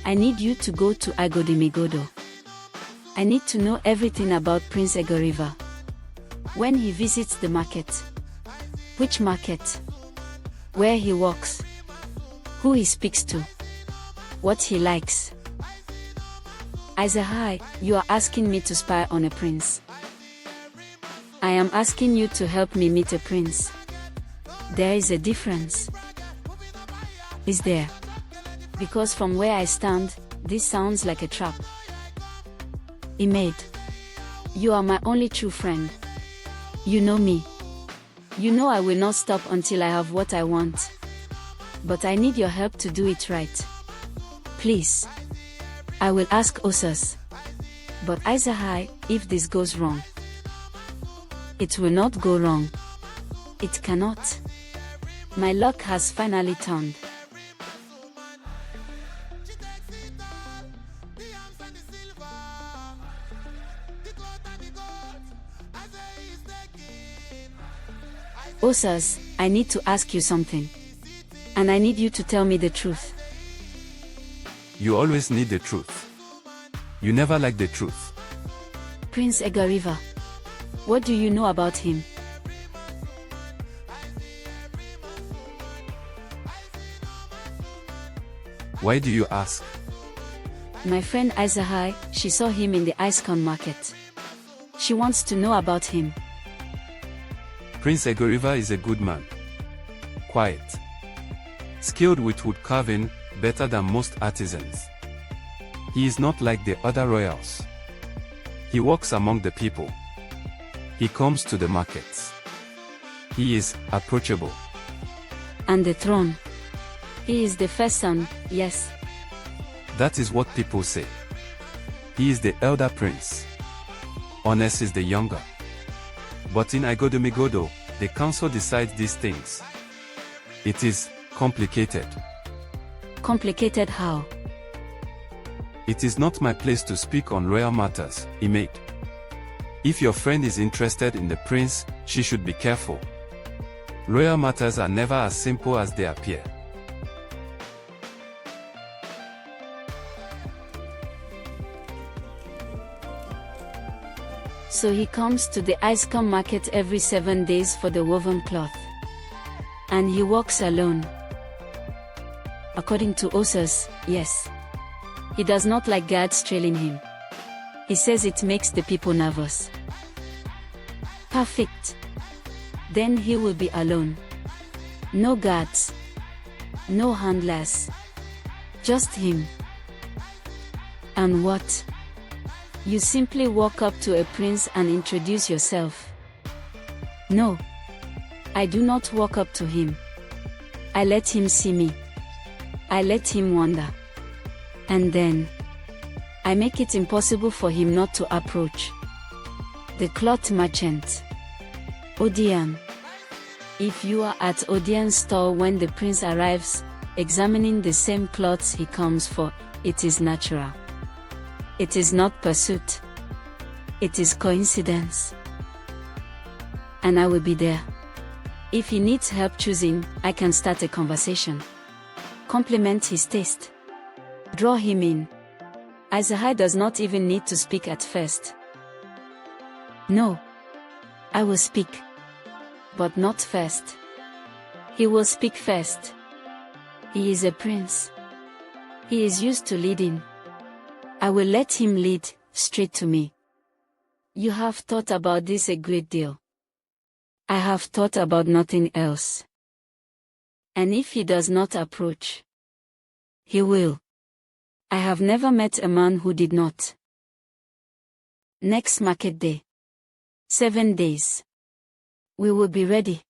I need you to go to Igodomigodo. I need to know everything about Prince Egoriva. When he visits the market. Which market? Where he walks. Who he speaks to. What he likes. Isahai, you are asking me to spy on a prince. I am asking you to help me meet a prince. There is a difference. Is there? Because from where I stand, this sounds like a trap. Imed, you are my only true friend. You know me. You know I will not stop until I have what I want. But I need your help to do it right. Please. I will ask Osas. But Isahai, if this goes wrong. It will not go wrong. It cannot. My luck has finally turned. Osas, I need to ask you something. And I need you to tell me the truth. You always need the truth. You never like the truth. Prince Egoriva. What do you know about him? Why do you ask? My friend Isahai, she saw him in the Icecon market. She wants to know about him. Prince Egoriva is a good man. Quiet. Skilled with wood carving, better than most artisans. He is not like the other royals. He walks among the people. He comes to the markets. He is approachable. And the throne. He is the first son, yes. That is what people say. He is the elder prince. Honest is the younger. But in Igodomigodo, the council decides these things. It is complicated. Complicated how? It is not my place to speak on royal matters, Imed. If your friend is interested in the prince, she should be careful. Royal matters are never as simple as they appear. So he comes to the Icecon market every 7 days for the woven cloth. And he walks alone. According to Osas, yes. He does not like guards trailing him. He says it makes the people nervous. Perfect. Then he will be alone. No guards. No handlers. Just him. And what? You simply walk up to a prince and introduce yourself. No. I do not walk up to him. I let him see me. I let him wander. And then, I make it impossible for him not to approach. The cloth merchant. Odian. If you are at Odian's store when the prince arrives, examining the same clothes he comes for, it is natural. It is not pursuit. It is coincidence. And I will be there. If he needs help choosing, I can start a conversation. Compliment his taste. Draw him in. Isahai does not even need to speak at first. No. I will speak. But not first. He will speak first. He is a prince. He is used to leading. I will let him lead, straight to me. You have thought about this a great deal. I have thought about nothing else. And if he does not approach, he will. I have never met a man who did not. Next market day. 7 days. We will be ready.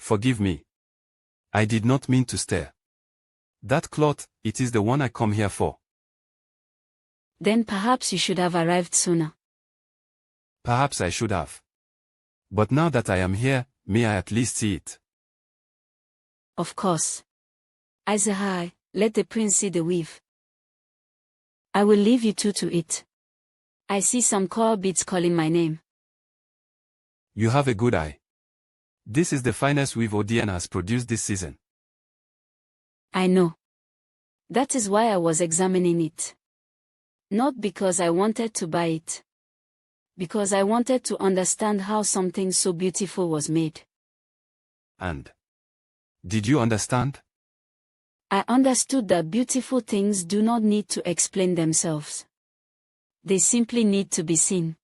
Forgive me. I did not mean to stare. That cloth, it is the one I come here for. Then perhaps you should have arrived sooner. Perhaps I should have. But now that I am here, may I at least see it? Of course. Isahai, let the prince see the weave. I will leave you two to it. I see some coral beads calling my name. You have a good eye. This is the finest weave Odian has produced this season. I know. That is why I was examining it. Not because I wanted to buy it. Because I wanted to understand how something so beautiful was made. And did you understand? I understood that beautiful things do not need to explain themselves. They simply need to be seen.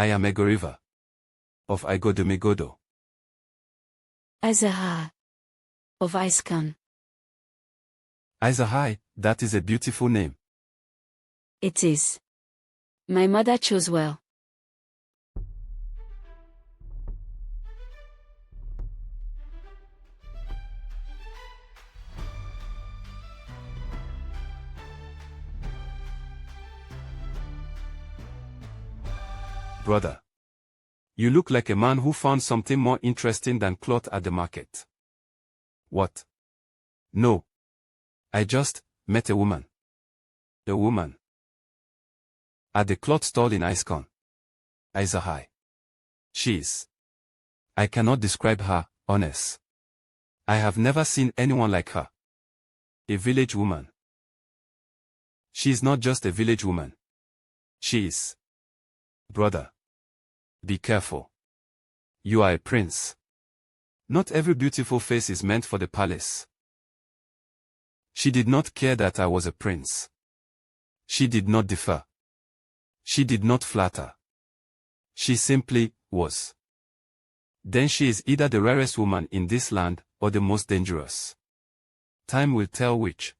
I am Egoriva of Igodomigodo. Isahai of Iskan. Isahai, that is a beautiful name. It is. My mother chose well. Brother, you look like a man who found something more interesting than cloth at the market. What? No. I just met a woman. A woman. At the cloth stall in Icecon. Isahai. She's. I cannot describe her, honest. I have never seen anyone like her. A village woman. She is not just a village woman. She is. Brother. Be careful. You are a prince. Not every beautiful face is meant for the palace. She did not care that I was a prince. She did not defer. She did not flatter. She simply was. Then she is either the rarest woman in this land, or the most dangerous. Time will tell which.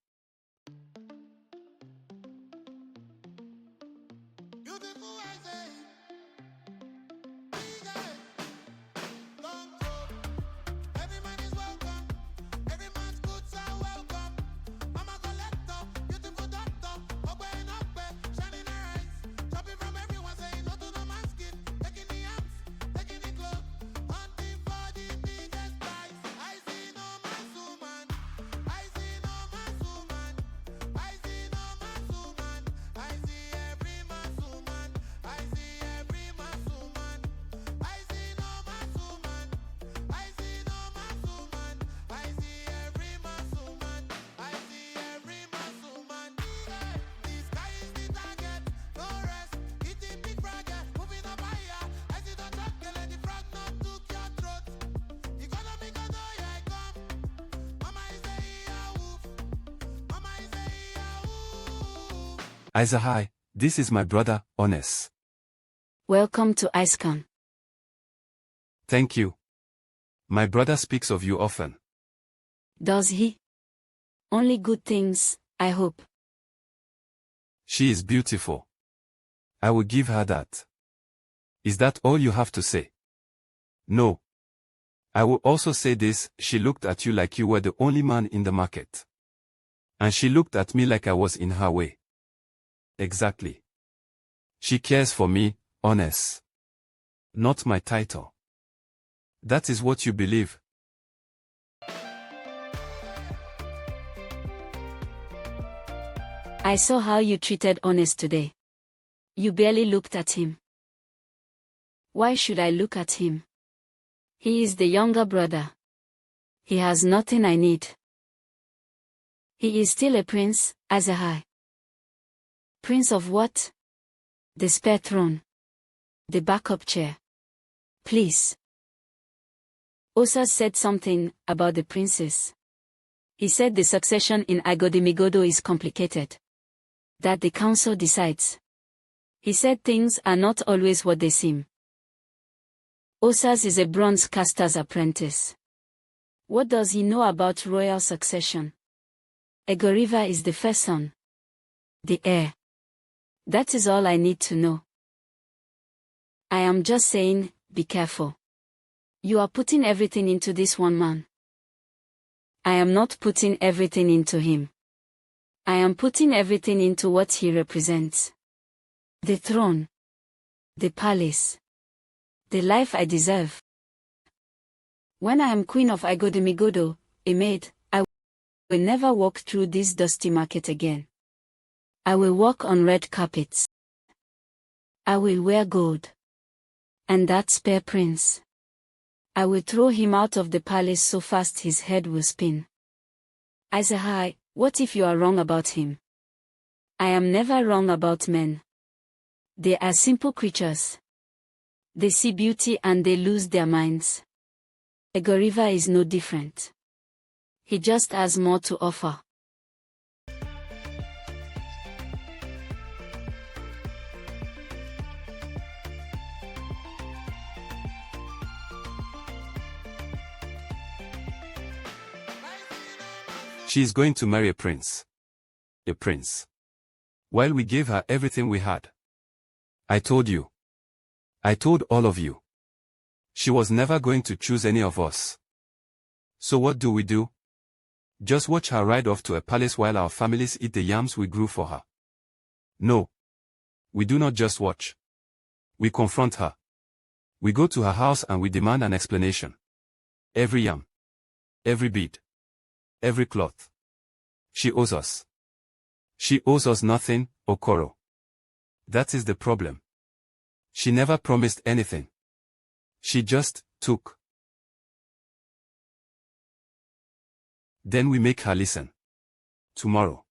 Isahai, this is my brother, Honest. Welcome to Icecon. Thank you. My brother speaks of you often. Does he? Only good things, I hope. She is beautiful. I will give her that. Is that all you have to say? No. I will also say this, she looked at you like you were the only man in the market. And she looked at me like I was in her way. Exactly. She cares for me, Honest. Not my title. That is what you believe. I saw how you treated Honest today. You barely looked at him. Why should I look at him? He is the younger brother. He has nothing I need. He is still a prince, Isahai. Prince of what? The spare throne. The backup chair. Please. Osa said something about the princess. He said the succession in Igodomigodo is complicated. That the council decides. He said things are not always what they seem. Osas is a bronze caster's apprentice. What does he know about royal succession? Egoriva is the first son. The heir. That is all I need to know. I am just saying, be careful. You are putting everything into this one man. I am not putting everything into him. I am putting everything into what he represents. The throne. The palace. The life I deserve. When I am queen of Igodomigodo, a maid, I will never walk through this dusty market again. I will walk on red carpets. I will wear gold. And that spare prince. I will throw him out of the palace so fast his head will spin. I say hi, what if you are wrong about him? I am never wrong about men. They are simple creatures. They see beauty and they lose their minds. Igoriva is no different. He just has more to offer. She is going to marry a prince. A prince. While we gave her everything we had. I told you. I told all of you. She was never going to choose any of us. So what do? Just watch her ride off to a palace while our families eat the yams we grew for her. No. We do not just watch. We confront her. We go to her house and we demand an explanation. Every yam. Every bead. Every cloth. She owes us. She owes us nothing, Okoro. That is the problem. She never promised anything. She just took. Then we make her listen. Tomorrow.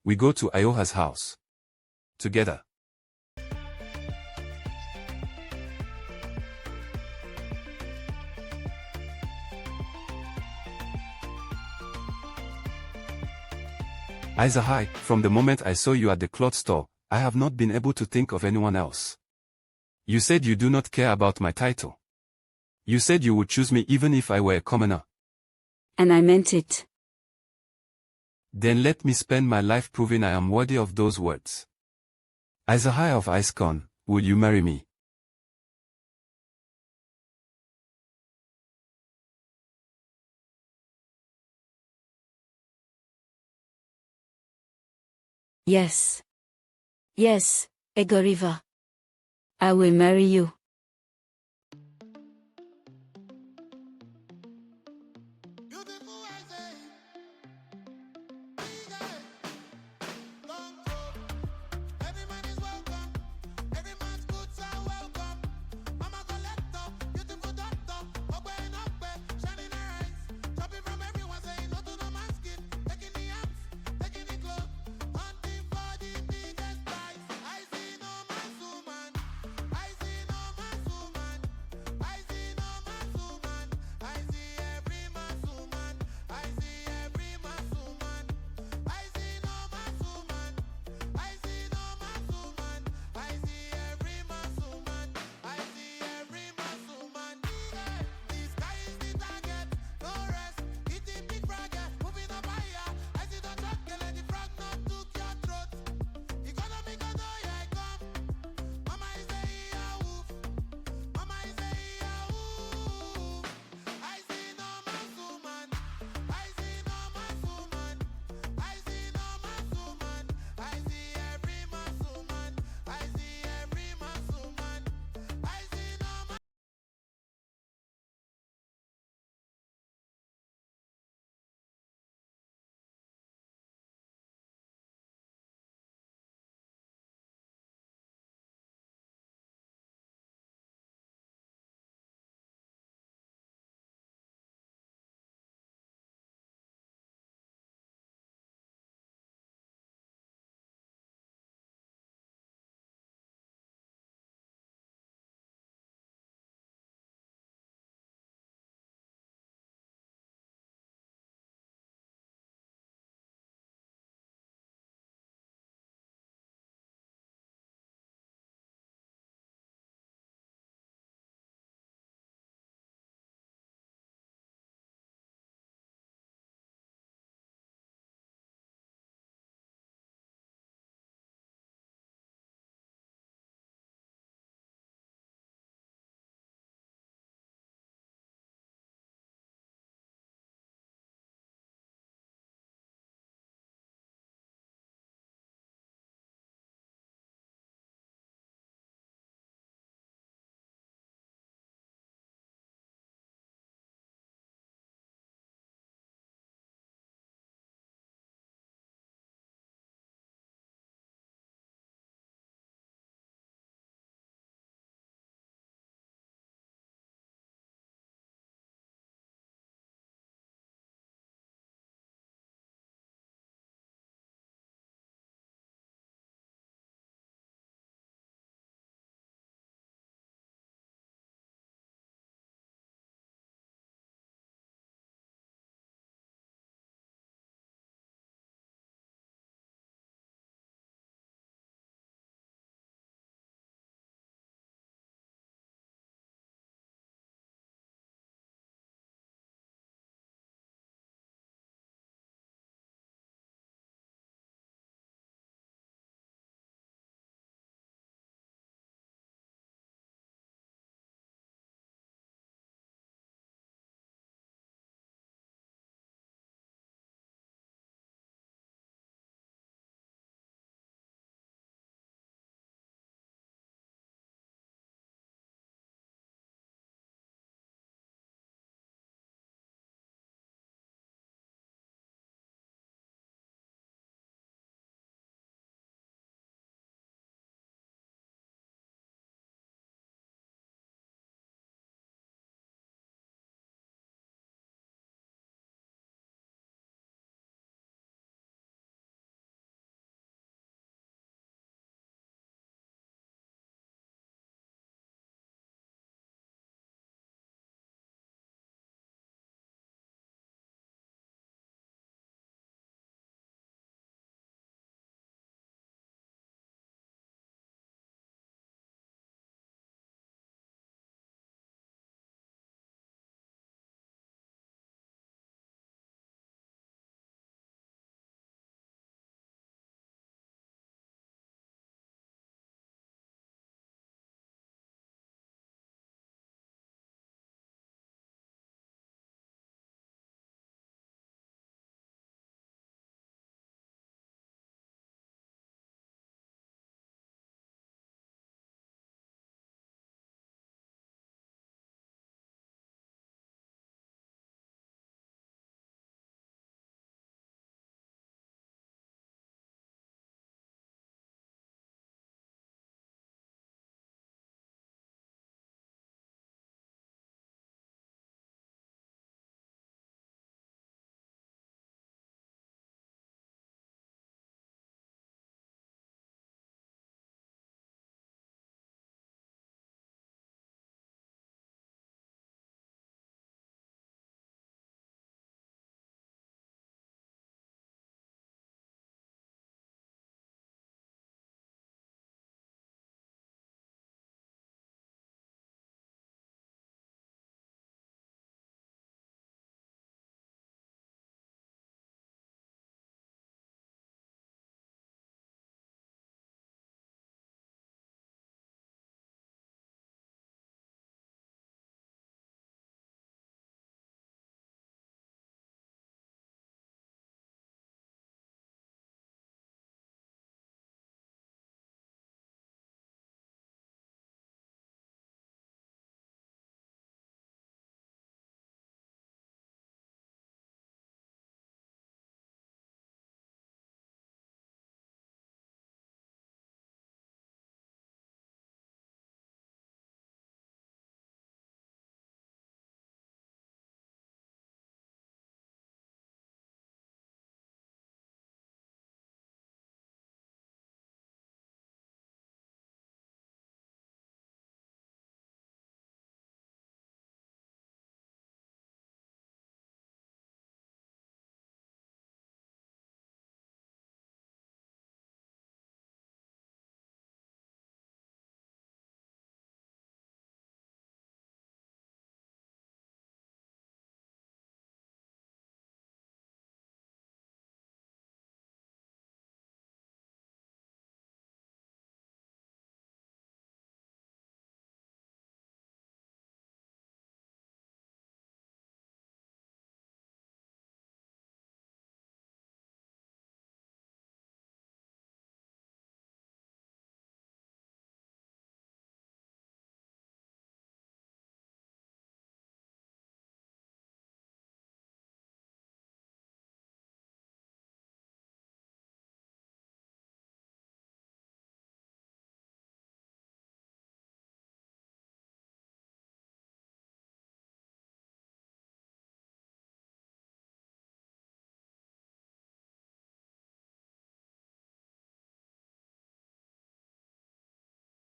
We go to Ioha's house. Together. Isahai, from the moment I saw you at the cloth store, I have not been able to think of anyone else. You said you do not care about my title. You said you would choose me even if I were a commoner. And I meant it. Then let me spend my life proving I am worthy of those words. Isahai of Icecon, will you marry me? Yes. Yes, Igoriva. I will marry you.